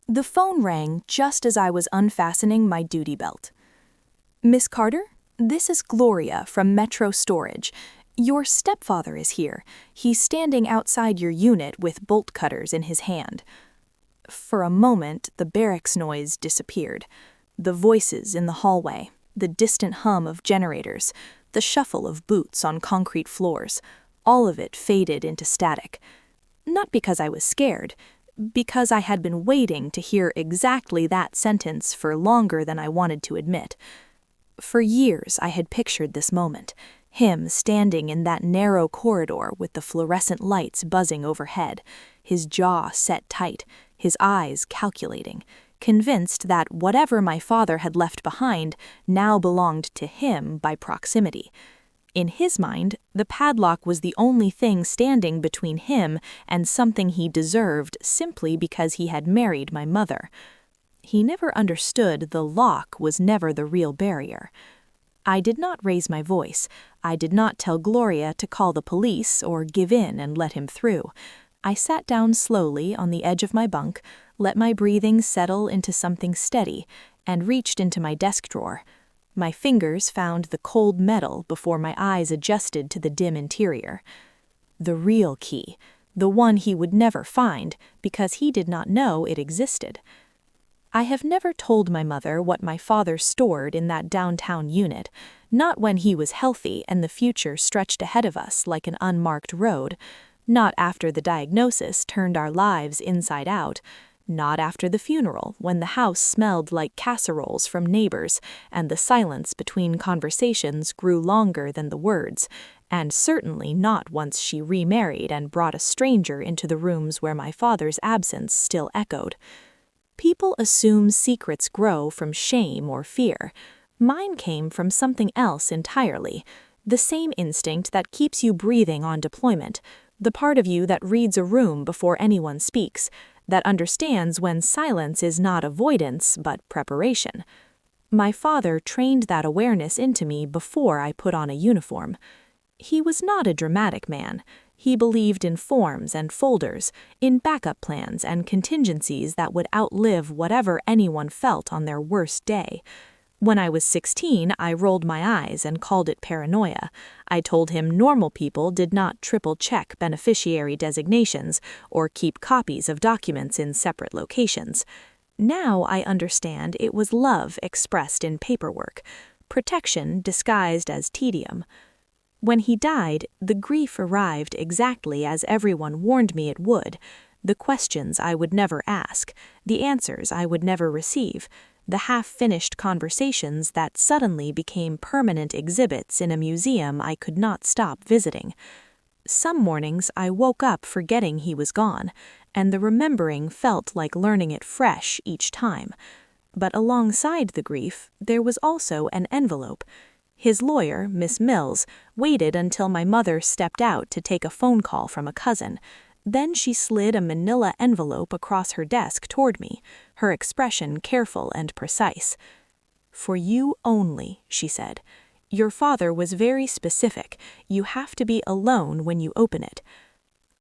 The phone rang just as I was unfastening my duty belt. "Miss Carter, this is Gloria from Metro Storage. Your stepfather is here. He's standing outside your unit with bolt cutters in his hand." For a moment, the barracks noise disappeared. The voices in the hallway, the distant hum of generators, the shuffle of boots on concrete floors, all of it faded into static. Not because I was scared, because I had been waiting to hear exactly that sentence for longer than I wanted to admit. For years I had pictured this moment, him standing in that narrow corridor with the fluorescent lights buzzing overhead, his jaw set tight, his eyes calculating, convinced that whatever my father had left behind now belonged to him by proximity. In his mind, the padlock was the only thing standing between him and something he deserved simply because he had married my mother. He never understood the lock was never the real barrier. I did not raise my voice. I did not tell Gloria to call the police or give in and let him through. I sat down slowly on the edge of my bunk, let my breathing settle into something steady, and reached into my desk drawer. My fingers found the cold metal before my eyes adjusted to the dim interior. The real key, the one he would never find because he did not know it existed. I have never told my mother what my father stored in that downtown unit, not when he was healthy and the future stretched ahead of us like an unmarked road, not after the diagnosis turned our lives inside out, not after the funeral when the house smelled like casseroles from neighbors and the silence between conversations grew longer than the words, and certainly not once she remarried and brought a stranger into the rooms where my father's absence still echoed. People assume secrets grow from shame or fear. Mine came from something else entirely, the same instinct that keeps you breathing on deployment, the part of you that reads a room before anyone speaks, that understands when silence is not avoidance but preparation. My father trained that awareness into me before I put on a uniform. He was not a dramatic man. He believed in forms and folders, in backup plans and contingencies that would outlive whatever anyone felt on their worst day. When I was 16, I rolled my eyes and called it paranoia. I told him normal people did not triple-check beneficiary designations or keep copies of documents in separate locations. Now I understand it was love expressed in paperwork, protection disguised as tedium. When he died, the grief arrived exactly as everyone warned me it would. The questions I would never ask, the answers I would never receive, the half-finished conversations that suddenly became permanent exhibits in a museum I could not stop visiting. Some mornings I woke up forgetting he was gone, and the remembering felt like learning it fresh each time. But alongside the grief, there was also an envelope. His lawyer, Miss Mills, waited until my mother stepped out to take a phone call from a cousin. Then she slid a manila envelope across her desk toward me, her expression careful and precise. "For you only," she said. "Your father was very specific. You have to be alone when you open it."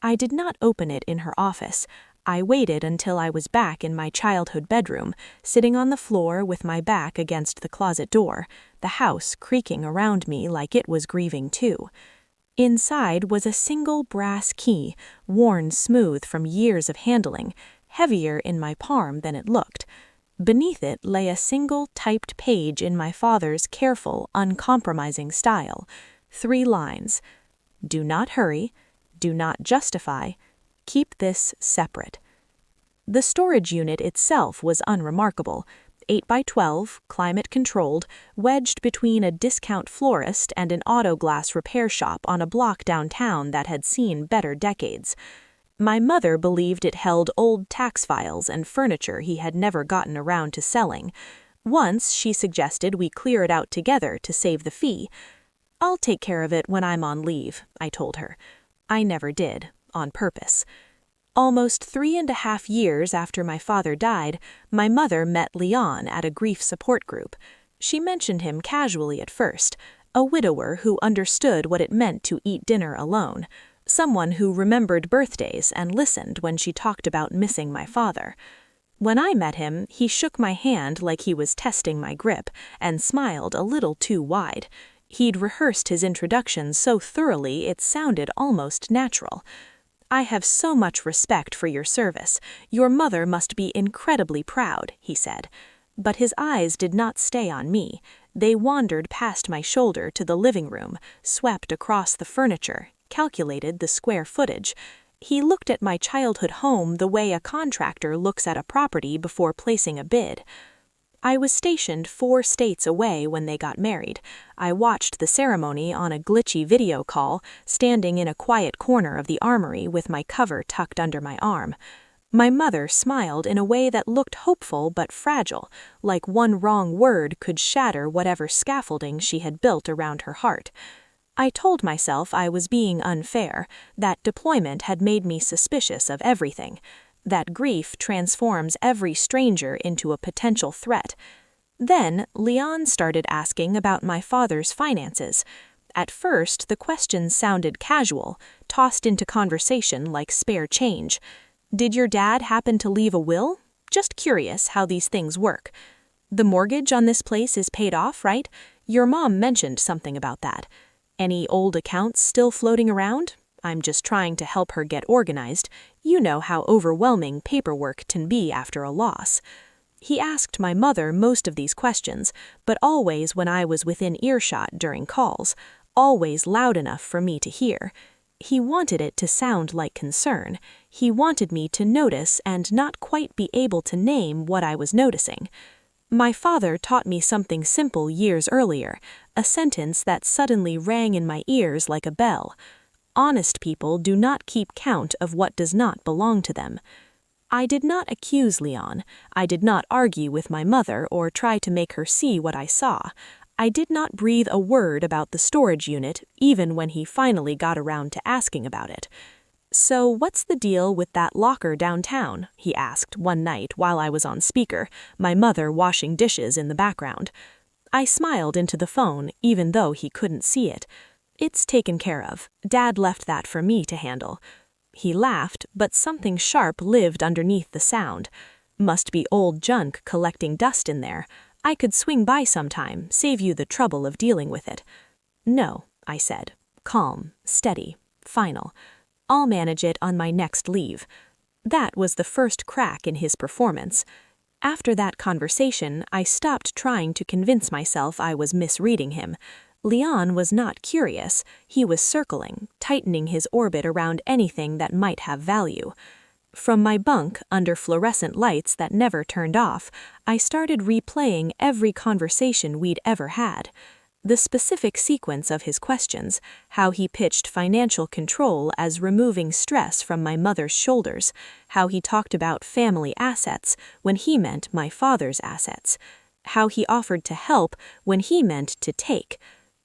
I did not open it in her office. I waited until I was back in my childhood bedroom, sitting on the floor with my back against the closet door, the house creaking around me like it was grieving too. Inside was a single brass key, worn smooth from years of handling, heavier in my palm than it looked. Beneath it lay a single typed page in my father's careful, uncompromising style. 3 lines. "Do not hurry. Do not justify. Keep this separate." The storage unit itself was unremarkable. 8 by 12, climate-controlled, wedged between a discount florist and an auto glass repair shop on a block downtown that had seen better decades. My mother believed it held old tax files and furniture he had never gotten around to selling. Once she suggested we clear it out together to save the fee. "I'll take care of it when I'm on leave," I told her. I never did, on purpose. Almost 3.5 years after my father died, my mother met Leon at a grief support group. She mentioned him casually at first, a widower who understood what it meant to eat dinner alone, someone who remembered birthdays and listened when she talked about missing my father. When I met him, he shook my hand like he was testing my grip and smiled a little too wide. He'd rehearsed his introduction so thoroughly it sounded almost natural. "I have so much respect for your service. Your mother must be incredibly proud," he said. But his eyes did not stay on me. They wandered past my shoulder to the living room, swept across the furniture, calculated the square footage. He looked at my childhood home the way a contractor looks at a property before placing a bid. I was stationed 4 states away when they got married. I watched the ceremony on a glitchy video call, standing in a quiet corner of the armory with my cover tucked under my arm. My mother smiled in a way that looked hopeful but fragile, like one wrong word could shatter whatever scaffolding she had built around her heart. I told myself I was being unfair, that deployment had made me suspicious of everything, that grief transforms every stranger into a potential threat. Then Leon started asking about my father's finances. At first, the questions sounded casual, tossed into conversation like spare change. "Did your dad happen to leave a will? Just curious how these things work. The mortgage on this place is paid off, right? Your mom mentioned something about that. Any old accounts still floating around? I'm just trying to help her get organized. You know how overwhelming paperwork can be after a loss." He asked my mother most of these questions, but always when I was within earshot during calls, always loud enough for me to hear. He wanted it to sound like concern. He wanted me to notice and not quite be able to name what I was noticing. My father taught me something simple years earlier, a sentence that suddenly rang in my ears like a bell. Honest people do not keep count of what does not belong to them. I did not accuse Leon. I did not argue with my mother or try to make her see what I saw. I did not breathe a word about the storage unit, even when he finally got around to asking about it. "So what's the deal with that locker downtown?" he asked one night while I was on speaker, my mother washing dishes in the background. I smiled into the phone, even though he couldn't see it. "It's taken care of. Dad left that for me to handle." He laughed, but something sharp lived underneath the sound. "Must be old junk collecting dust in there. I could swing by sometime, save you the trouble of dealing with it." "No," I said, calm, steady, final. "I'll manage it on my next leave." That was the first crack in his performance. After that conversation, I stopped trying to convince myself I was misreading him. Leon was not curious. He was circling, tightening his orbit around anything that might have value. From my bunk, under fluorescent lights that never turned off, I started replaying every conversation we'd ever had. The specific sequence of his questions, how he pitched financial control as removing stress from my mother's shoulders, how he talked about family assets when he meant my father's assets, how he offered to help when he meant to take.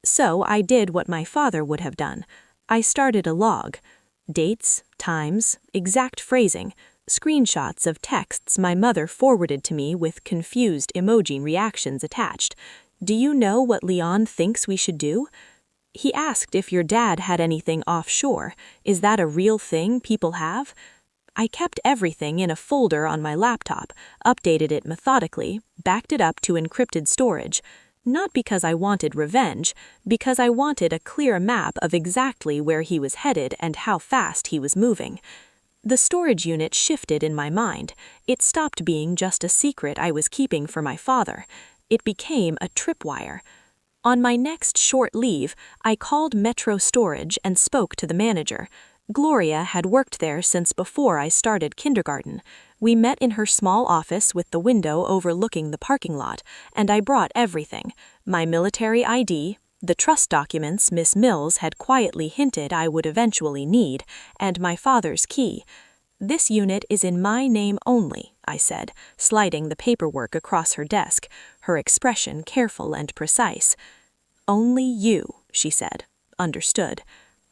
So I did what my father would have done. I started a log. Dates, times, exact phrasing, screenshots of texts my mother forwarded to me with confused emoji reactions attached. "Do you know what Leon thinks we should do?" He asked if your dad had anything offshore. Is that a real thing people have? I kept everything in a folder on my laptop, updated it methodically, backed it up to encrypted storage. Not because I wanted revenge, because I wanted a clear map of exactly where he was headed and how fast he was moving. The storage unit shifted in my mind. It stopped being just a secret I was keeping for my father. It became a tripwire. On my next short leave, I called Metro Storage and spoke to the manager. Gloria had worked there since before I started kindergarten. We met in her small office with the window overlooking the parking lot, and I brought everything: my military ID, the trust documents Miss Mills had quietly hinted I would eventually need, and my father's key. "This unit is in my name only," I said, sliding the paperwork across her desk, her expression careful and precise. "Only you," she said. "Understood."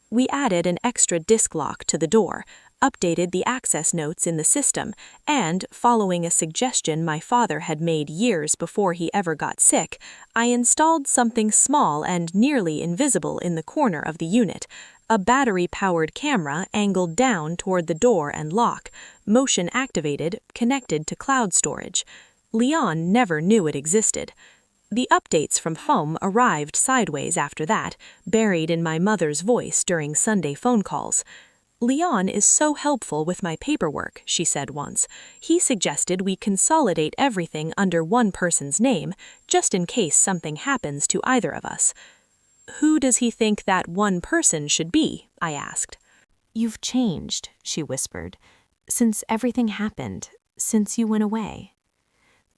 We added an extra disc lock to the door, updated the access notes in the system, and, following a suggestion my father had made years before he ever got sick, I installed something small and nearly invisible in the corner of the unit, a battery-powered camera angled down toward the door and lock, motion-activated, connected to cloud storage. Leon never knew it existed. The updates from home arrived sideways after that, buried in my mother's voice during Sunday phone calls. "Leon is so helpful with my paperwork," she said once. "He suggested we consolidate everything under one person's name, just in case something happens to either of us." "Who does he think that one person should be?" I asked. "You've changed," she whispered, "since everything happened, since you went away."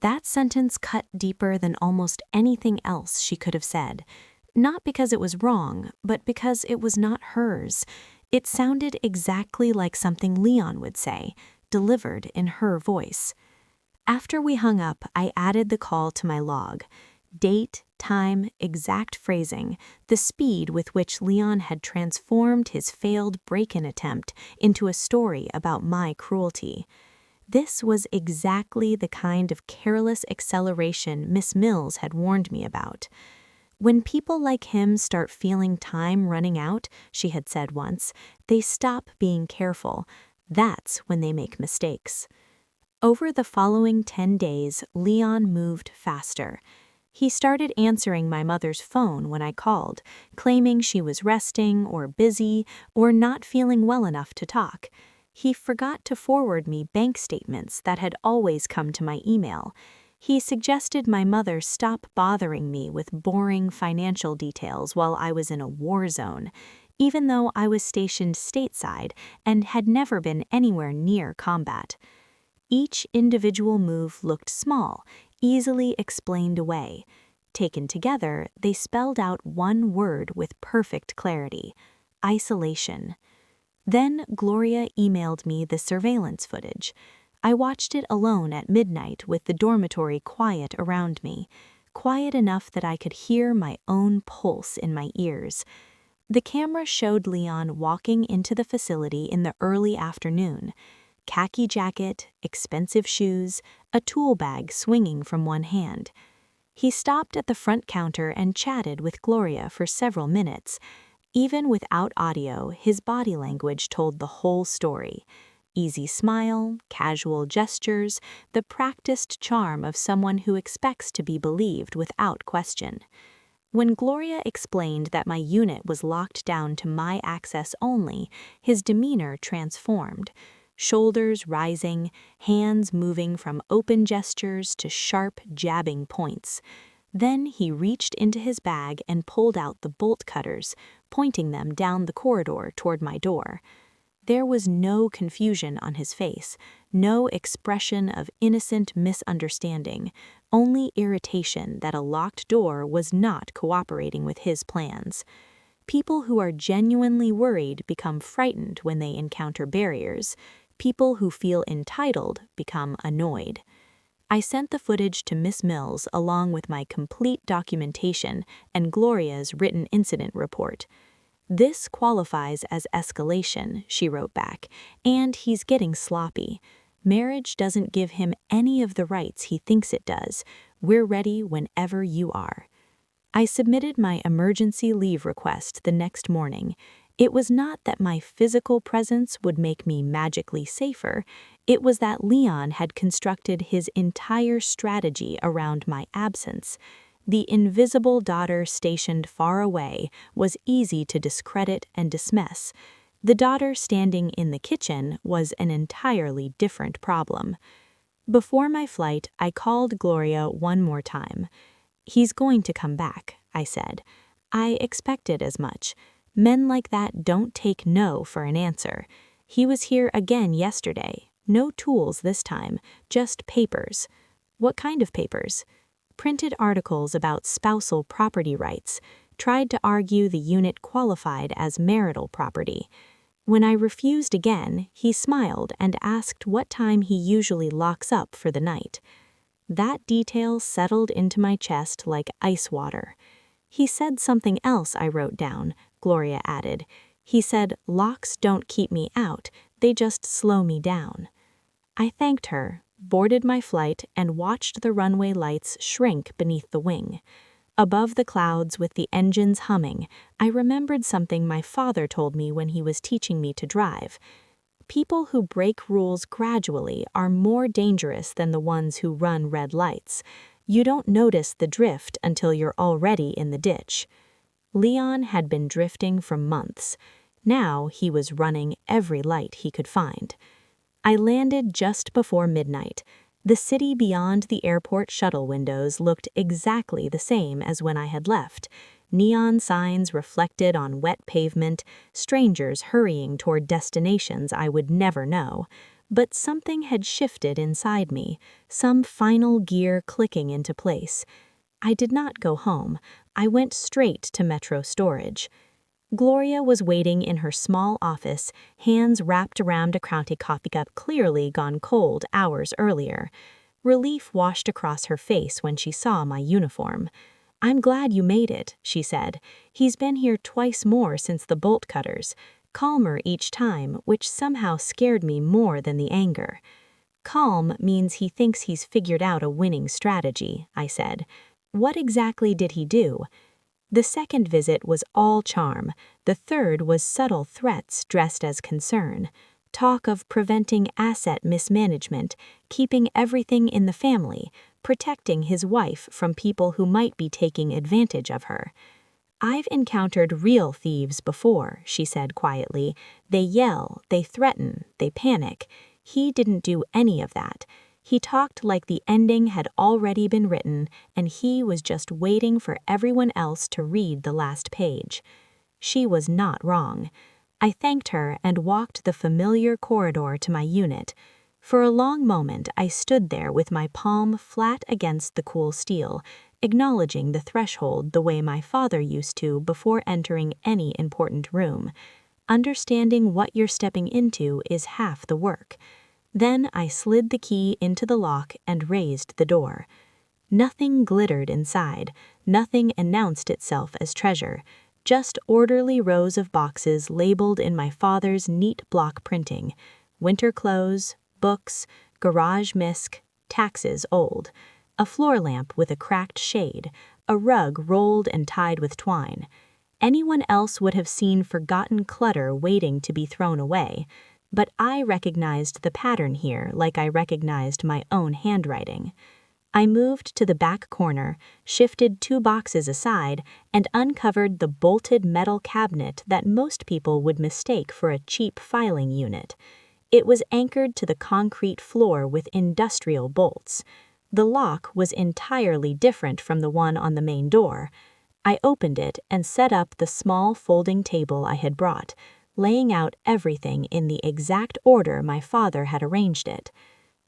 That sentence cut deeper than almost anything else she could have said, not because it was wrong, but because it was not hers. It sounded exactly like something Leon would say, delivered in her voice. After we hung up, I added the call to my log. Date, time, exact phrasing, the speed with which Leon had transformed his failed break-in attempt into a story about my cruelty. This was exactly the kind of careless acceleration Miss Mills had warned me about. "When people like him start feeling time running out," she had said once, "they stop being careful. That's when they make mistakes." Over the following 10 days, Leon moved faster. He started answering my mother's phone when I called, claiming she was resting or busy or not feeling well enough to talk. He forgot to forward me bank statements that had always come to my email. He suggested my mother stop bothering me with boring financial details while I was in a war zone, even though I was stationed stateside and had never been anywhere near combat. Each individual move looked small, easily explained away. Taken together, they spelled out one word with perfect clarity: isolation. Then Gloria emailed me the surveillance footage. I watched it alone at midnight with the dormitory quiet around me, quiet enough that I could hear my own pulse in my ears. The camera showed Leon walking into the facility in the early afternoon. Khaki jacket, expensive shoes, a tool bag swinging from one hand. He stopped at the front counter and chatted with Gloria for several minutes. Even without audio, his body language told the whole story. Easy smile, casual gestures, the practiced charm of someone who expects to be believed without question. When Gloria explained that my unit was locked down to my access only, his demeanor transformed. Shoulders rising, hands moving from open gestures to sharp, jabbing points. Then he reached into his bag and pulled out the bolt cutters, pointing them down the corridor toward my door. There was no confusion on his face, no expression of innocent misunderstanding, only irritation that a locked door was not cooperating with his plans. People who are genuinely worried become frightened when they encounter barriers. People who feel entitled become annoyed. I sent the footage to Miss Mills along with my complete documentation and Gloria's written incident report. "This qualifies as escalation," she wrote back, "and he's getting sloppy. Marriage doesn't give him any of the rights he thinks it does. We're ready whenever you are." I submitted my emergency leave request the next morning. It was not that my physical presence would make me magically safer. It was that Leon had constructed his entire strategy around my absence. The invisible daughter stationed far away was easy to discredit and dismiss. The daughter standing in the kitchen was an entirely different problem. Before my flight, I called Gloria one more time. "He's going to come back," I said. "I expected as much. Men like that don't take no for an answer. He was here again yesterday. No tools this time, just papers." "What kind of papers?" "Printed articles about spousal property rights. Tried to argue the unit qualified as marital property. When I refused again, he smiled and asked what time he usually locks up for the night." That detail settled into my chest like ice water. "He said something else," I wrote down. Gloria added. He said, "Locks don't keep me out, they just slow me down." I thanked her, boarded my flight, and watched the runway lights shrink beneath the wing. Above the clouds with the engines humming, I remembered something my father told me when he was teaching me to drive. People who break rules gradually are more dangerous than the ones who run red lights. You don't notice the drift until you're already in the ditch. Leon had been drifting for months. Now he was running every light he could find. I landed just before midnight. The city beyond the airport shuttle windows looked exactly the same as when I had left. Neon signs reflected on wet pavement, strangers hurrying toward destinations I would never know. But something had shifted inside me, some final gear clicking into place. I did not go home. I went straight to Metro Storage. Gloria was waiting in her small office, hands wrapped around a County coffee cup clearly gone cold hours earlier. Relief washed across her face when she saw my uniform. "I'm glad you made it," she said. "He's been here twice more since the bolt cutters. Calmer each time, which somehow scared me more than the anger." "Calm means he thinks he's figured out a winning strategy," I said. "What exactly did he do?" The second visit was all charm. The third was subtle threats dressed as concern. Talk of preventing asset mismanagement, keeping everything in the family, protecting his wife from people who might be taking advantage of her. "I've encountered real thieves before," she said quietly. "They yell, they threaten, they panic. He didn't do any of that. He talked like the ending had already been written, and he was just waiting for everyone else to read the last page." She was not wrong. I thanked her and walked the familiar corridor to my unit. For a long moment, I stood there with my palm flat against the cool steel, acknowledging the threshold the way my father used to before entering any important room. Understanding what you're stepping into is half the work. Then I slid the key into the lock and raised the door. Nothing glittered inside, nothing announced itself as treasure, just orderly rows of boxes labeled in my father's neat block printing: winter clothes, books, garage misc, taxes old, a floor lamp with a cracked shade, a rug rolled and tied with twine. Anyone else would have seen forgotten clutter waiting to be thrown away, but I recognized the pattern here like I recognized my own handwriting. I moved to the back corner, shifted 2 boxes aside, and uncovered the bolted metal cabinet that most people would mistake for a cheap filing unit. It was anchored to the concrete floor with industrial bolts. The lock was entirely different from the one on the main door. I opened it and set up the small folding table I had brought, laying out everything in the exact order my father had arranged it.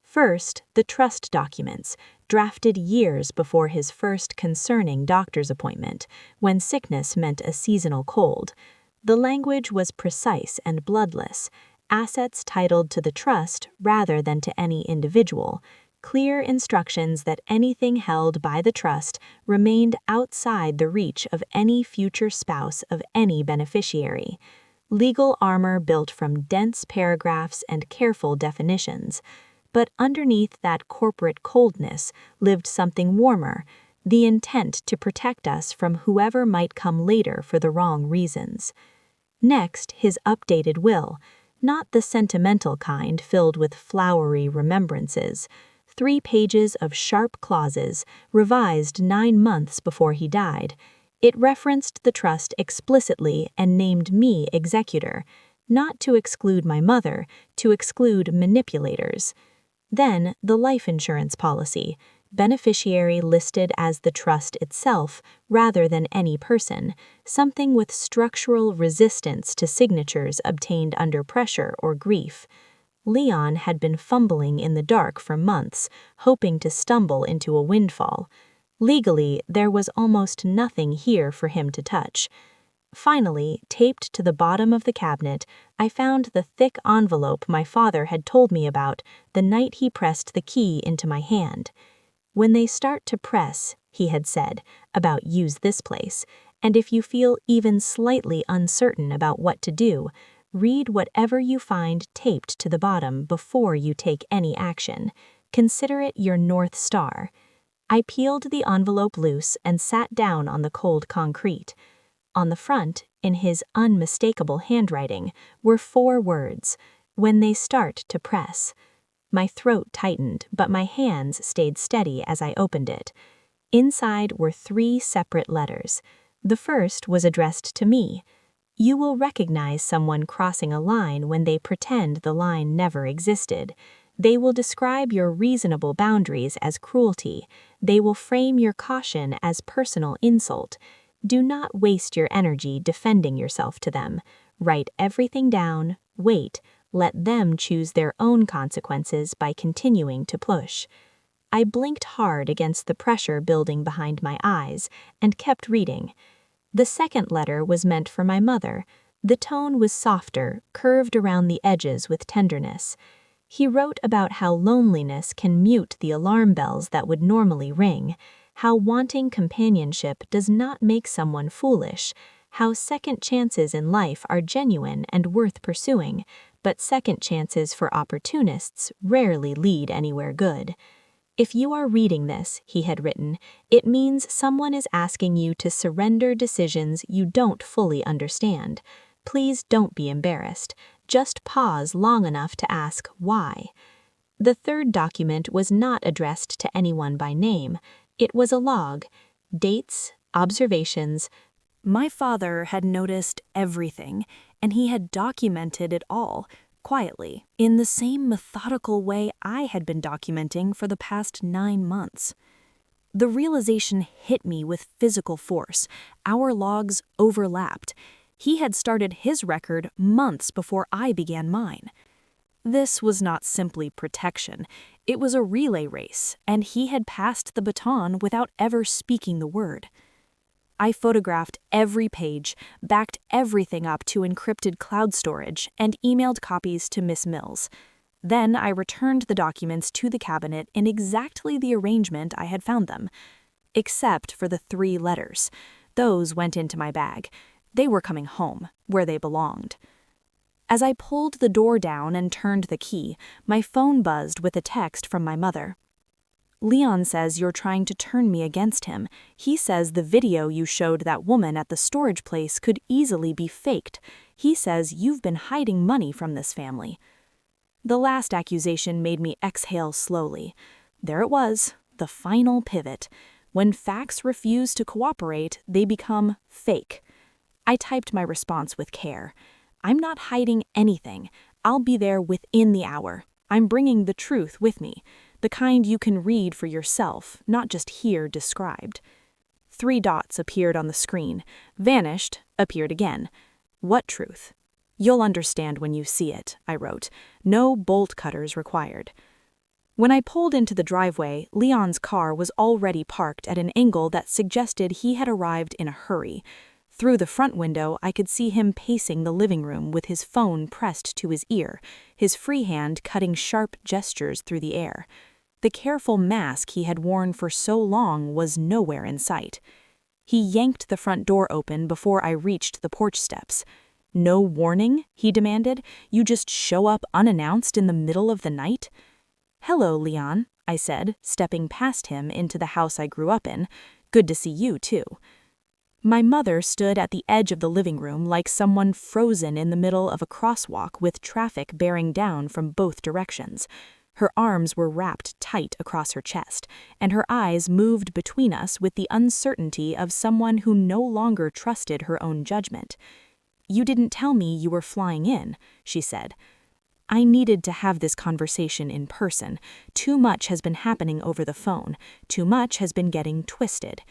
First, the trust documents, drafted years before his first concerning doctor's appointment, when sickness meant a seasonal cold. The language was precise and bloodless, assets titled to the trust rather than to any individual, clear instructions that anything held by the trust remained outside the reach of any future spouse of any beneficiary. Legal armor built from dense paragraphs and careful definitions. But underneath that corporate coldness lived something warmer, the intent to protect us from whoever might come later for the wrong reasons. Next, his updated will, not the sentimental kind filled with flowery remembrances. 3 pages of sharp clauses, revised 9 months before he died. It referenced the trust explicitly and named me executor, not to exclude my mother, to exclude manipulators. Then the life insurance policy, beneficiary listed as the trust itself rather than any person, something with structural resistance to signatures obtained under pressure or grief. Leon had been fumbling in the dark for months, hoping to stumble into a windfall. Legally, there was almost nothing here for him to touch. Finally, taped to the bottom of the cabinet, I found the thick envelope my father had told me about the night he pressed the key into my hand. "When they start to press," he had said, about "use this place," And if you feel even slightly uncertain about what to do, read whatever you find taped to the bottom before you take any action. Consider it your North Star. I peeled the envelope loose and sat down on the cold concrete. On the front, in his unmistakable handwriting, were 4 words: "When they start to press." My throat tightened, but my hands stayed steady as I opened it. Inside were 3 separate letters. The first was addressed to me. You will recognize someone crossing a line when they pretend the line never existed. They will describe your reasonable boundaries as cruelty. They will frame your caution as personal insult. Do not waste your energy defending yourself to them. Write everything down, wait, let them choose their own consequences by continuing to push. I blinked hard against the pressure building behind my eyes and kept reading. The second letter was meant for my mother. The tone was softer, curved around the edges with tenderness. He wrote about how loneliness can mute the alarm bells that would normally ring, how wanting companionship does not make someone foolish, how second chances in life are genuine and worth pursuing, but second chances for opportunists rarely lead anywhere good. If you are reading this, he had written, it means someone is asking you to surrender decisions you don't fully understand. Please don't be embarrassed. Just pause long enough to ask why. The third document was not addressed to anyone by name. It was a log. Dates, observations. My father had noticed everything, and he had documented it all, quietly, in the same methodical way I had been documenting for the past 9 months. The realization hit me with physical force. Our logs overlapped. He had started his record months before I began mine. This was not simply protection. It was a relay race, and he had passed the baton without ever speaking the word. I photographed every page, backed everything up to encrypted cloud storage, and emailed copies to Miss Mills. Then I returned the documents to the cabinet in exactly the arrangement I had found them, except for the 3 letters. Those went into my bag. They were coming home, where they belonged. As I pulled the door down and turned the key, my phone buzzed with a text from my mother. Leon says you're trying to turn me against him. He says the video you showed that woman at the storage place could easily be faked. He says you've been hiding money from this family. The last accusation made me exhale slowly. There it was, the final pivot. When facts refuse to cooperate, they become fake. I typed my response with care. I'm not hiding anything. I'll be there within the hour. I'm bringing the truth with me. The kind you can read for yourself, not just hear described. 3 dots appeared on the screen, vanished, appeared again. What truth? You'll understand when you see it, I wrote. No bolt cutters required. When I pulled into the driveway, Leon's car was already parked at an angle that suggested he had arrived in a hurry. Through the front window, I could see him pacing the living room with his phone pressed to his ear, his free hand cutting sharp gestures through the air. The careful mask he had worn for so long was nowhere in sight. He yanked the front door open before I reached the porch steps. No warning, he demanded. You just show up unannounced in the middle of the night? Hello, Leon, I said, stepping past him into the house I grew up in. Good to see you, too. My mother stood at the edge of the living room like someone frozen in the middle of a crosswalk with traffic bearing down from both directions. Her arms were wrapped tight across her chest, and her eyes moved between us with the uncertainty of someone who no longer trusted her own judgment. You didn't tell me you were flying in, she said. I needed to have this conversation in person. Too much has been happening over the phone. Too much has been getting twisted.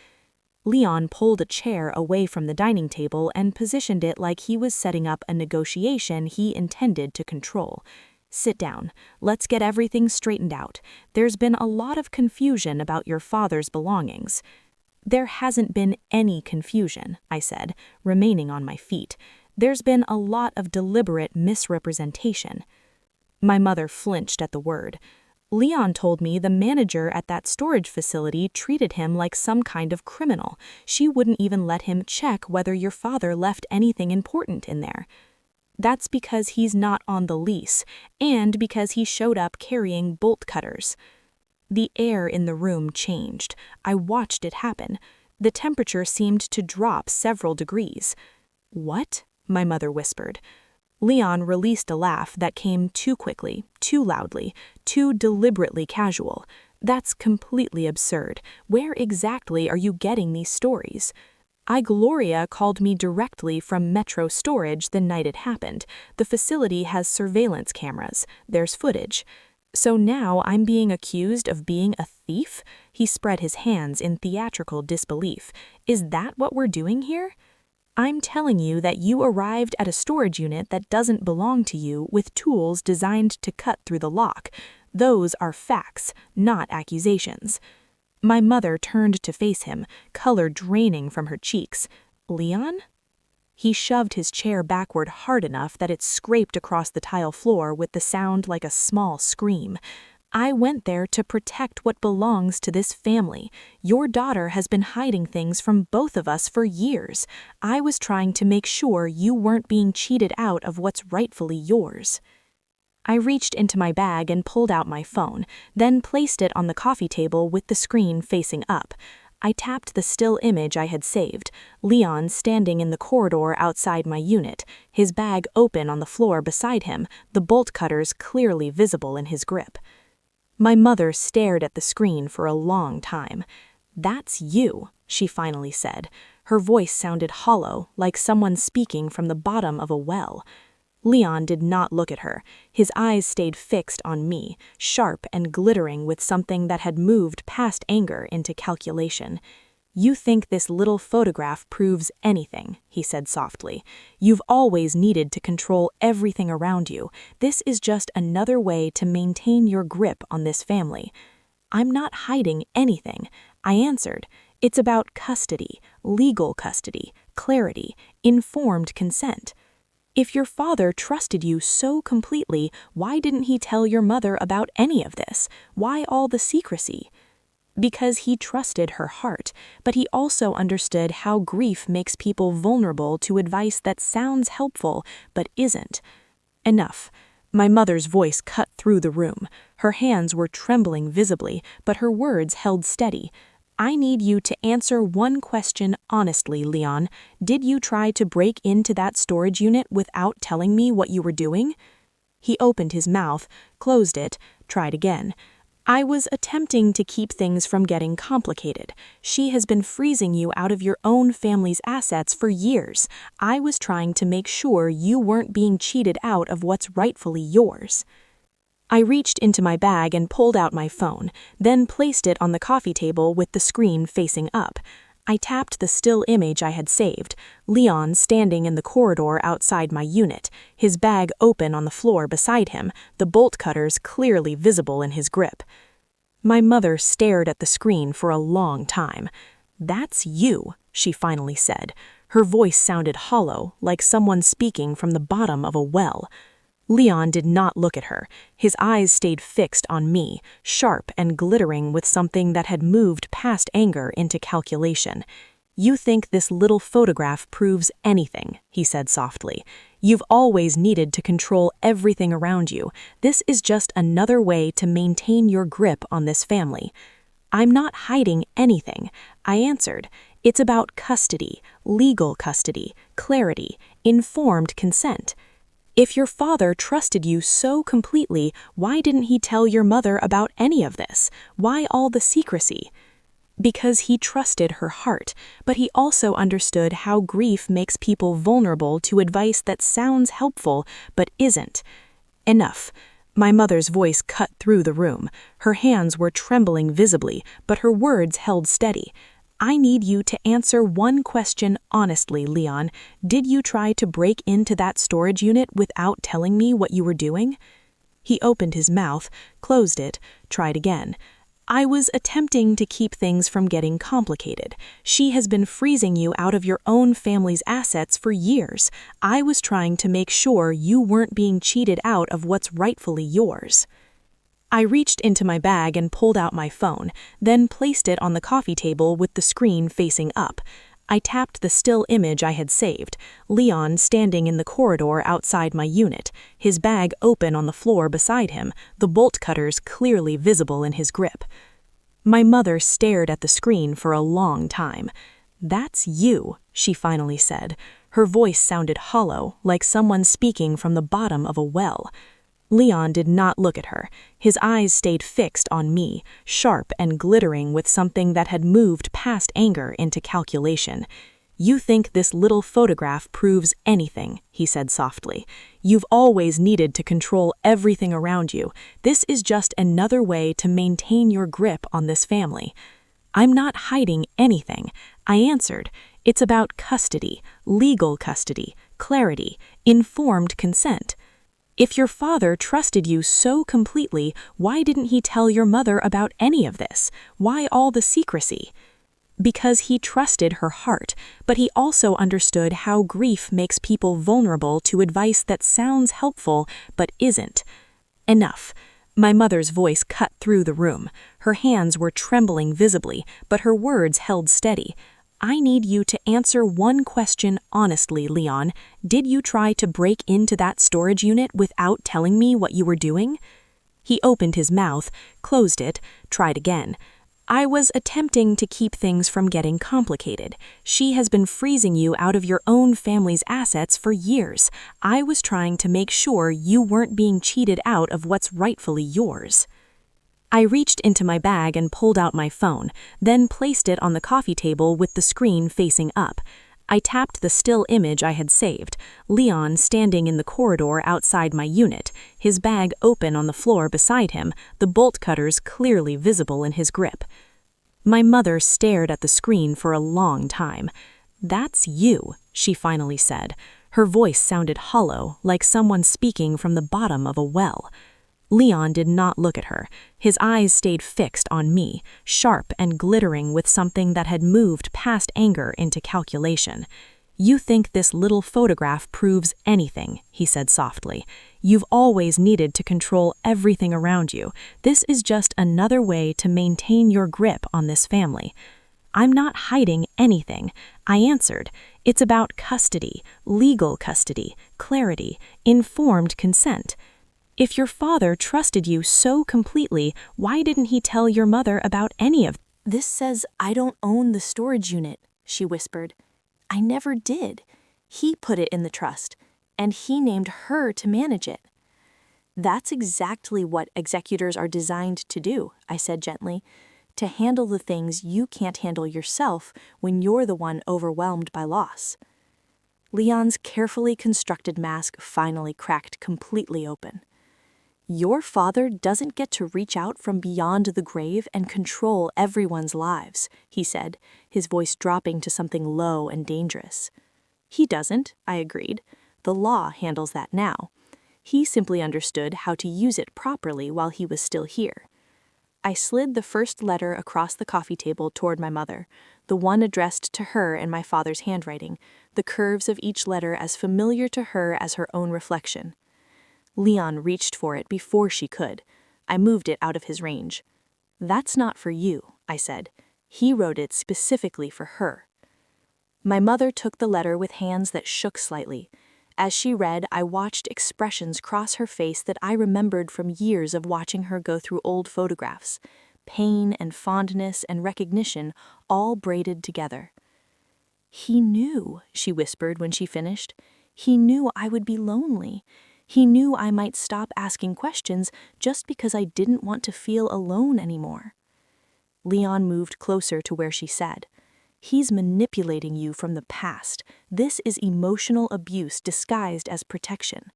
Leon pulled a chair away from the dining table and positioned it like he was setting up a negotiation he intended to control. Sit down. Let's get everything straightened out. There's been a lot of confusion about your father's belongings. There hasn't been any confusion, I said, remaining on my feet. There's been a lot of deliberate misrepresentation. My mother flinched at the word. Leon told me the manager at that storage facility treated him like some kind of criminal. She wouldn't even let him check whether your father left anything important in there. That's because he's not on the lease, and because he showed up carrying bolt cutters. The air in the room changed. I watched it happen. The temperature seemed to drop several degrees. "What?" my mother whispered. Leon released a laugh that came too quickly, too loudly, too deliberately casual. "That's completely absurd. Where exactly are you getting these stories?" Gloria called me directly from Metro Storage the night it happened. The facility has surveillance cameras. There's footage. "So now I'm being accused of being a thief?" He spread his hands in theatrical disbelief. "Is that what we're doing here?" "I'm telling you that you arrived at a storage unit that doesn't belong to you with tools designed to cut through the lock. Those are facts, not accusations." My mother turned to face him, color draining from her cheeks. "Leon?" He shoved his chair backward hard enough that it scraped across the tile floor with the sound like a small scream. "I went there to protect what belongs to this family. Your daughter has been hiding things from both of us for years. I was trying to make sure you weren't being cheated out of what's rightfully yours." I reached into my bag and pulled out my phone, then placed it on the coffee table with the screen facing up. I tapped the still image I had saved, Leon standing in the corridor outside my unit, his bag open on the floor beside him, the bolt cutters clearly visible in his grip. My mother stared at the screen for a long time. "That's you," she finally said. Her voice sounded hollow, like someone speaking from the bottom of a well. Leon did not look at her. His eyes stayed fixed on me, sharp and glittering with something that had moved past anger into calculation. "You think this little photograph proves anything," he said softly. "You've always needed to control everything around you. This is just another way to maintain your grip on this family." "I'm not hiding anything," I answered. "It's about custody, legal custody, clarity, informed consent. If your father trusted you so completely, why didn't he tell your mother about any of this? Why all the secrecy?" "Because he trusted her heart, but he also understood how grief makes people vulnerable to advice that sounds helpful but isn't." "Enough." My mother's voice cut through the room. Her hands were trembling visibly, but her words held steady. "I need you to answer one question honestly, Leon. Did you try to break into that storage unit without telling me what you were doing?" He opened his mouth, closed it, tried again. "I was attempting to keep things from getting complicated. She has been freezing you out of your own family's assets for years. I was trying to make sure you weren't being cheated out of what's rightfully yours." I reached into my bag and pulled out my phone, then placed it on the coffee table with the screen facing up. I tapped the still image I had saved, Leon standing in the corridor outside my unit, his bag open on the floor beside him, the bolt cutters clearly visible in his grip. My mother stared at the screen for a long time. "That's you," she finally said. Her voice sounded hollow, like someone speaking from the bottom of a well. Leon did not look at her. His eyes stayed fixed on me, sharp and glittering with something that had moved past anger into calculation. "You think this little photograph proves anything," he said softly. "You've always needed to control everything around you. This is just another way to maintain your grip on this family." "I'm not hiding anything," I answered. "It's about custody, legal custody, clarity, informed consent. If your father trusted you so completely, why didn't he tell your mother about any of this? Why all the secrecy?" "Because he trusted her heart, but he also understood how grief makes people vulnerable to advice that sounds helpful but isn't." "Enough." My mother's voice cut through the room. Her hands were trembling visibly, but her words held steady. "I need you to answer one question honestly, Leon. Did you try to break into that storage unit without telling me what you were doing?" He opened his mouth, closed it, tried again. "I was attempting to keep things from getting complicated. She has been freezing you out of your own family's assets for years. I was trying to make sure you weren't being cheated out of what's rightfully yours." I reached into my bag and pulled out my phone, then placed it on the coffee table with the screen facing up. I tapped the still image I had saved, Leon standing in the corridor outside my unit, his bag open on the floor beside him, the bolt cutters clearly visible in his grip. My mother stared at the screen for a long time. "That's you," she finally said. Her voice sounded hollow, like someone speaking from the bottom of a well. Leon did not look at her. His eyes stayed fixed on me, sharp and glittering with something that had moved past anger into calculation. "You think this little photograph proves anything," he said softly. "You've always needed to control everything around you. This is just another way to maintain your grip on this family." "I'm not hiding anything," I answered. "It's about custody, legal custody, clarity, informed consent. If your father trusted you so completely, why didn't he tell your mother about any of this? Why all the secrecy?" "Because he trusted her heart, but he also understood how grief makes people vulnerable to advice that sounds helpful but isn't." "Enough." My mother's voice cut through the room. Her hands were trembling visibly, but her words held steady. "I need you to answer one question honestly, Leon. Did you try to break into that storage unit without telling me what you were doing?" He opened his mouth, closed it, tried again. "I was attempting to keep things from getting complicated. She has been freezing you out of your own family's assets for years. I was trying to make sure you weren't being cheated out of what's rightfully yours." I reached into my bag and pulled out my phone, then placed it on the coffee table with the screen facing up. I tapped the still image I had saved, Leon standing in the corridor outside my unit, his bag open on the floor beside him, the bolt cutters clearly visible in his grip. My mother stared at the screen for a long time. "That's you," she finally said. Her voice sounded hollow, like someone speaking from the bottom of a well. Leon did not look at her. His eyes stayed fixed on me, sharp and glittering with something that had moved past anger into calculation. "You think this little photograph proves anything," he said softly. "You've always needed to control everything around you. This is just another way to maintain your grip on this family." "I'm not hiding anything," I answered. "It's about custody, legal custody, clarity, informed consent. If your father trusted you so completely, why didn't he tell your mother about any of "This says I don't own the storage unit," she whispered. "I never did. He put it in the trust, and he named her to manage it." "That's exactly what executors are designed to do," I said gently, "to handle the things you can't handle yourself when you're the one overwhelmed by loss." Leon's carefully constructed mask finally cracked completely open. "Your father doesn't get to reach out from beyond the grave and control everyone's lives," he said, his voice dropping to something low and dangerous. "He doesn't," I agreed. "The law handles that now. He simply understood how to use it properly while he was still here." I slid the first letter across the coffee table toward my mother, the one addressed to her in my father's handwriting, the curves of each letter as familiar to her as her own reflection. Leon reached for it before she could. I moved it out of his range. "That's not for you," I said. "He wrote it specifically for her." My mother took the letter with hands that shook slightly. As she read, I watched expressions cross her face that I remembered from years of watching her go through old photographs. Pain and fondness and recognition all braided together. "He knew," she whispered when she finished. "He knew I would be lonely. He knew I might stop asking questions just because I didn't want to feel alone anymore." Leon moved closer to where she sat. "He's manipulating you from the past. This is emotional abuse disguised as protection.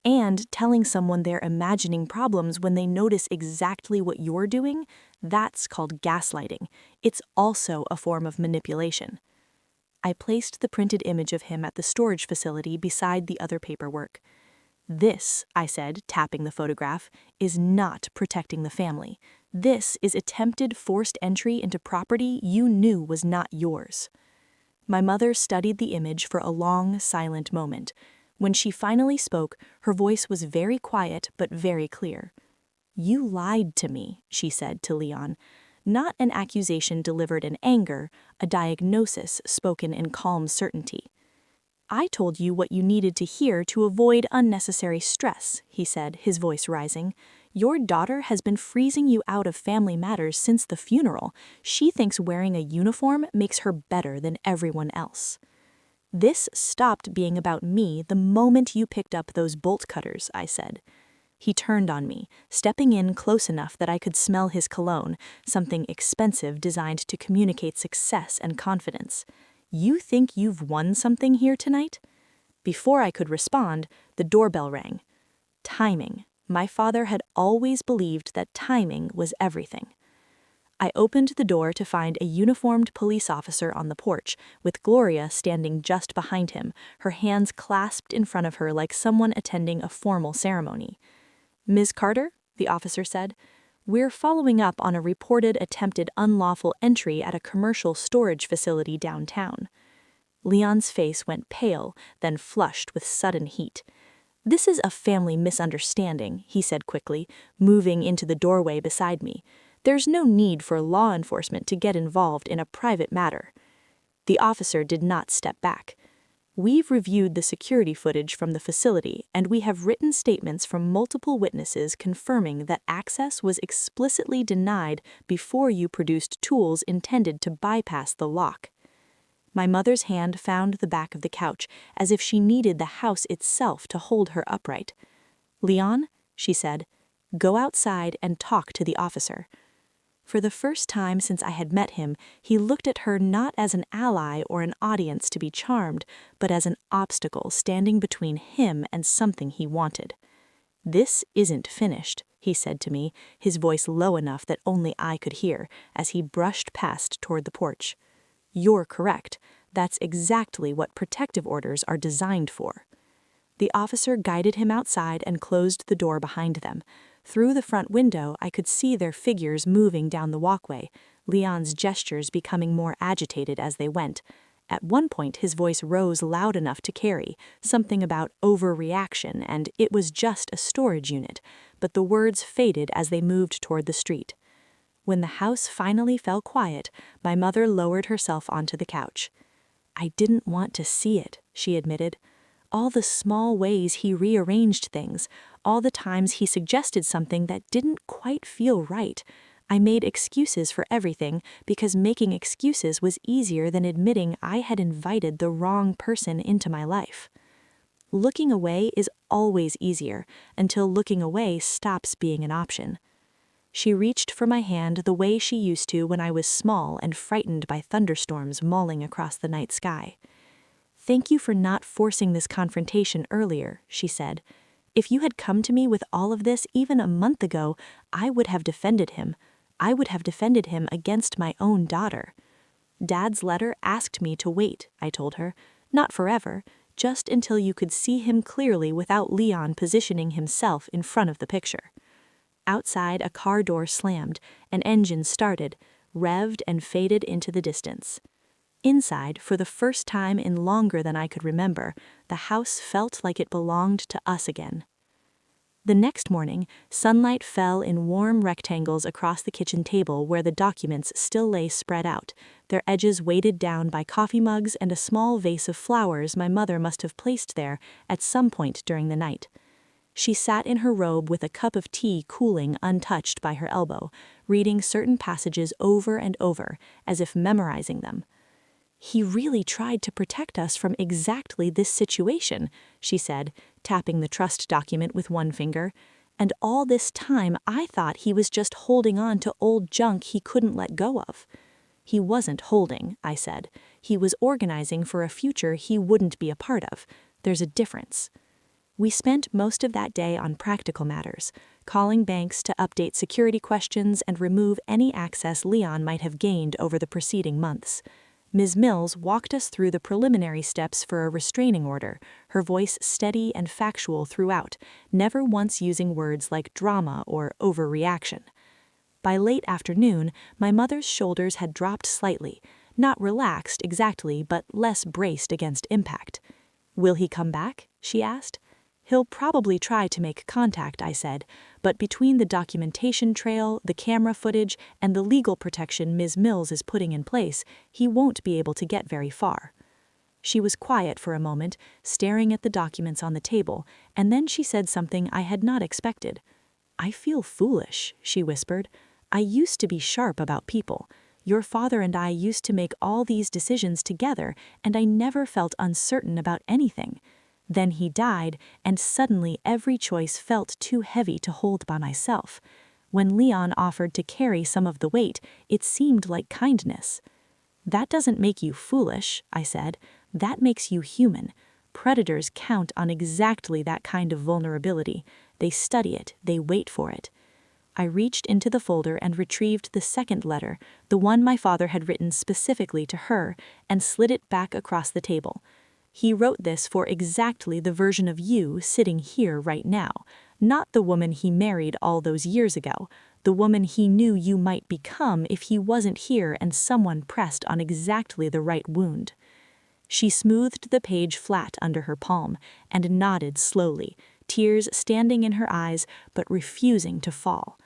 And telling someone they're imagining problems when they notice exactly what you're doing, that's called gaslighting. It's also a form of manipulation." I placed the printed image of him at the storage facility beside the other paperwork. "This," I said, tapping the photograph, "is not protecting the family. This is attempted forced entry into property you knew was not yours." My mother studied the image for a long, silent moment. When she finally spoke, her voice was very quiet but very clear. "You lied to me," she said to Leon. Not an accusation delivered in anger, a diagnosis spoken in calm certainty. "I told you what you needed to hear to avoid unnecessary stress," he said, his voice rising. "Your daughter has been freezing you out of family matters since the funeral. She thinks wearing a uniform makes her better than everyone else." "This stopped being about me the moment you picked up those bolt cutters," I said. He turned on me, stepping in close enough that I could smell his cologne, something expensive designed to communicate success and confidence. "You think you've won something here tonight?" Before I could respond, the doorbell rang. Timing. My father had always believed that timing was everything. I opened the door to find a uniformed police officer on the porch, with Gloria standing just behind him, her hands clasped in front of her like someone attending a formal ceremony. "Ms. Carter," the officer said, "we're following up on a reported attempted unlawful entry at a commercial storage facility downtown." Leon's face went pale, then flushed with sudden heat. "This is a family misunderstanding," he said quickly, moving into the doorway beside me. "There's no need for law enforcement to get involved in a private matter." The officer did not step back. "We've reviewed the security footage from the facility, and we have written statements from multiple witnesses confirming that access was explicitly denied before you produced tools intended to bypass the lock." My mother's hand found the back of the couch, as if she needed the house itself to hold her upright. "Leon," she said, "go outside and talk to the officer." For the first time since I had met him, he looked at her not as an ally or an audience to be charmed, but as an obstacle standing between him and something he wanted. "This isn't finished," he said to me, his voice low enough that only I could hear, as he brushed past toward the porch. "You're correct. That's exactly what protective orders are designed for." The officer guided him outside and closed the door behind them. Through the front window, I could see their figures moving down the walkway, Leon's gestures becoming more agitated as they went. At one point, his voice rose loud enough to carry, something about overreaction and it was just a storage unit, but the words faded as they moved toward the street. When the house finally fell quiet, my mother lowered herself onto the couch. "I didn't want to see it," she admitted. "All the small ways he rearranged things, all the times he suggested something that didn't quite feel right. I made excuses for everything because making excuses was easier than admitting I had invited the wrong person into my life. Looking away is always easier until looking away stops being an option." She reached for my hand the way she used to when I was small and frightened by thunderstorms mauling across the night sky. "Thank you for not forcing this confrontation earlier," she said. "If you had come to me with all of this even a month ago, I would have defended him. I would have defended him against my own daughter." "Dad's letter asked me to wait," I told her. "Not forever, just until you could see him clearly without Leon positioning himself in front of the picture." Outside, a car door slammed, an engine started, revved and faded into the distance. Inside, for the first time in longer than I could remember, the house felt like it belonged to us again. The next morning, sunlight fell in warm rectangles across the kitchen table where the documents still lay spread out, their edges weighted down by coffee mugs and a small vase of flowers my mother must have placed there at some point during the night. She sat in her robe with a cup of tea cooling untouched by her elbow, reading certain passages over and over, as if memorizing them. "He really tried to protect us from exactly this situation," she said, tapping the trust document with one finger. "And all this time I thought he was just holding on to old junk he couldn't let go of." "He wasn't holding," I said. "He was organizing for a future he wouldn't be a part of. There's a difference." We spent most of that day on practical matters, calling banks to update security questions and remove any access Leon might have gained over the preceding months. Ms. Mills walked us through the preliminary steps for a restraining order, her voice steady and factual throughout, never once using words like drama or overreaction. By late afternoon, my mother's shoulders had dropped slightly, not relaxed exactly, but less braced against impact. "Will he come back?" she asked. "He'll probably try to make contact," I said, "but between the documentation trail, the camera footage, and the legal protection Ms. Mills is putting in place, he won't be able to get very far." She was quiet for a moment, staring at the documents on the table, and then she said something I had not expected. "I feel foolish," she whispered. "I used to be sharp about people. Your father and I used to make all these decisions together, and I never felt uncertain about anything. Then he died, and suddenly every choice felt too heavy to hold by myself. When Leon offered to carry some of the weight, it seemed like kindness." "That doesn't make you foolish," I said. "That makes you human. Predators count on exactly that kind of vulnerability. They study it, they wait for it." I reached into the folder and retrieved the second letter, the one my father had written specifically to her, and slid it back across the table. "He wrote this for exactly the version of you sitting here right now, not the woman he married all those years ago, the woman he knew you might become if he wasn't here and someone pressed on exactly the right wound." She smoothed the page flat under her palm and nodded slowly, tears standing in her eyes but refusing to fall.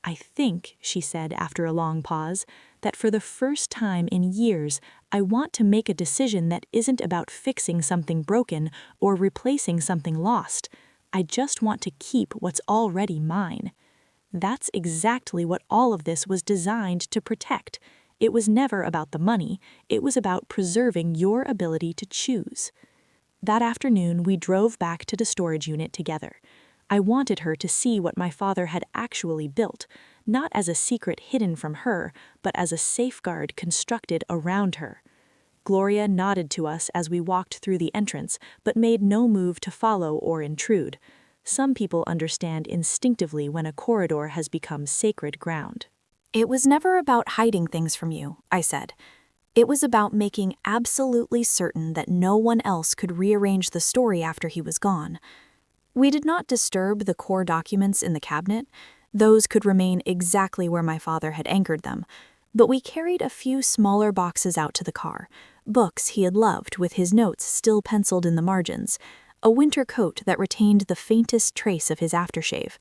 "I think," she said after a long pause, "that for the first time in years, I want to make a decision that isn't about fixing something broken or replacing something lost. I just want to keep what's already mine." That's exactly what all of this was designed to protect. It was never about the money, it was about preserving your ability to choose. That afternoon, we drove back to the storage unit together. I wanted her to see what my father had actually built, not as a secret hidden from her, but as a safeguard constructed around her. Gloria nodded to us as we walked through the entrance, but made no move to follow or intrude. Some people understand instinctively when a corridor has become sacred ground. "It was never about hiding things from you," I said. "It was about making absolutely certain that no one else could rearrange the story after he was gone." We did not disturb the core documents in the cabinet. Those could remain exactly where my father had anchored them. But we carried a few smaller boxes out to the car, books he had loved with his notes still penciled in the margins, a winter coat that retained the faintest trace of his aftershave,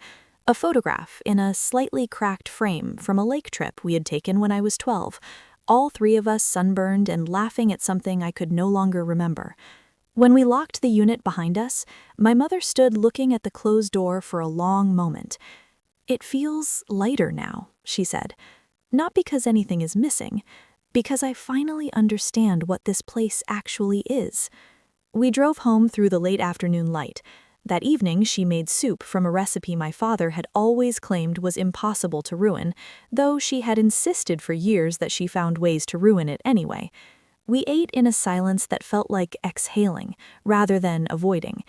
a photograph in a slightly cracked frame from a lake trip we had taken when I was 12, all three of us sunburned and laughing at something I could no longer remember. When we locked the unit behind us, my mother stood looking at the closed door for a long moment. "It feels lighter now," she said. "Not because anything is missing, because I finally understand what this place actually is." We drove home through the late afternoon light. That evening, she made soup from a recipe my father had always claimed was impossible to ruin, though she had insisted for years that she found ways to ruin it anyway. We ate in a silence that felt like exhaling, rather than avoiding.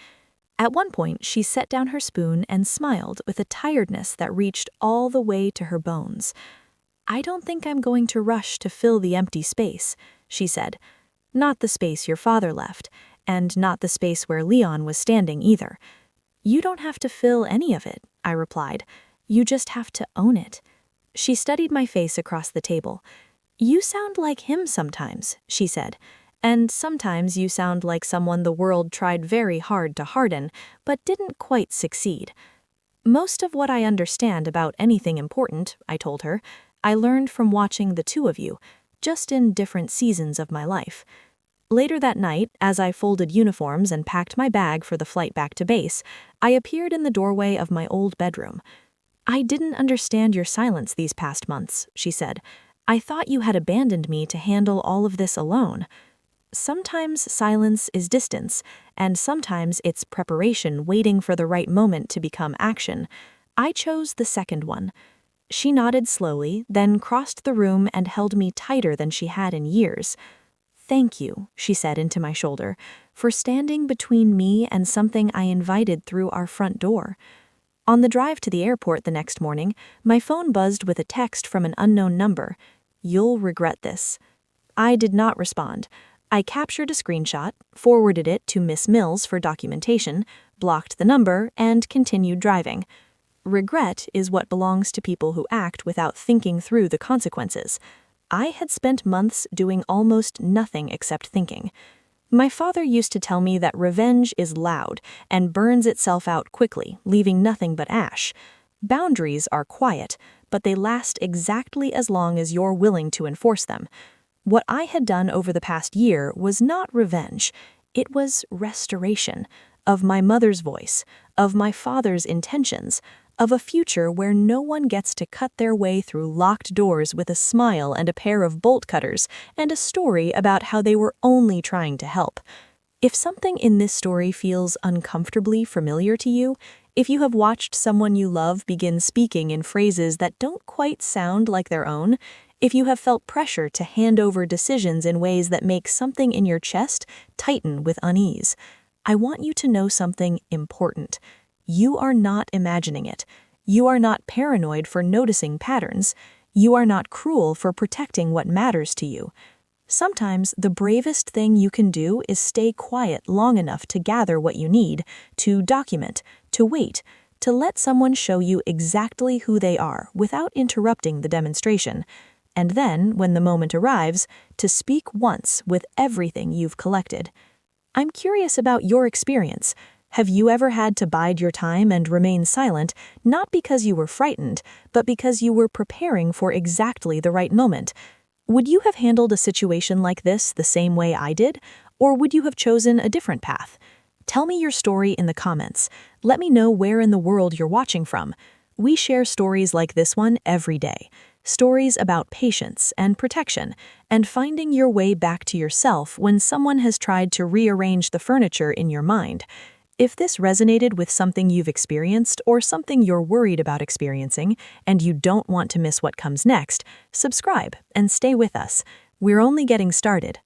At one point, she set down her spoon and smiled with a tiredness that reached all the way to her bones. "I don't think I'm going to rush to fill the empty space," she said. "Not the space your father left, and not the space where Leon was standing either." "You don't have to fill any of it," I replied. "You just have to own it." She studied my face across the table. "You sound like him sometimes," she said, "and sometimes you sound like someone the world tried very hard to harden, but didn't quite succeed." "Most of what I understand about anything important," I told her, "I learned from watching the two of you, just in different seasons of my life." Later that night, as I folded uniforms and packed my bag for the flight back to base, I appeared in the doorway of my old bedroom. "I didn't understand your silence these past months," she said. "I thought you had abandoned me to handle all of this alone." Sometimes silence is distance, and sometimes it's preparation waiting for the right moment to become action. I chose the second one. She nodded slowly, then crossed the room and held me tighter than she had in years. "Thank you," she said into my shoulder, "for standing between me and something I invited through our front door." On the drive to the airport the next morning, my phone buzzed with a text from an unknown number. "You'll regret this." I did not respond. I captured a screenshot, forwarded it to Miss Mills for documentation, blocked the number, and continued driving. Regret is what belongs to people who act without thinking through the consequences. I had spent months doing almost nothing except thinking. My father used to tell me that revenge is loud and burns itself out quickly, leaving nothing but ash. Boundaries are quiet, but they last exactly as long as you're willing to enforce them. What I had done over the past year was not revenge. It was restoration of my mother's voice, of my father's intentions, of a future where no one gets to cut their way through locked doors with a smile and a pair of bolt cutters and a story about how they were only trying to help. If something in this story feels uncomfortably familiar to you, if you have watched someone you love begin speaking in phrases that don't quite sound like their own, if you have felt pressure to hand over decisions in ways that make something in your chest tighten with unease, I want you to know something important. You are not imagining it. You are not paranoid for noticing patterns. You are not cruel for protecting what matters to you. Sometimes the bravest thing you can do is stay quiet long enough to gather what you need, to document, to wait, to let someone show you exactly who they are without interrupting the demonstration. And then, when the moment arrives, to speak once with everything you've collected. I'm curious about your experience. Have you ever had to bide your time and remain silent, not because you were frightened, but because you were preparing for exactly the right moment? Would you have handled a situation like this the same way I did, or would you have chosen a different path? Tell me your story in the comments. Let me know where in the world you're watching from. We share stories like this one every day. Stories about patience and protection, and finding your way back to yourself when someone has tried to rearrange the furniture in your mind. If this resonated with something you've experienced or something you're worried about experiencing, and you don't want to miss what comes next, subscribe and stay with us. We're only getting started.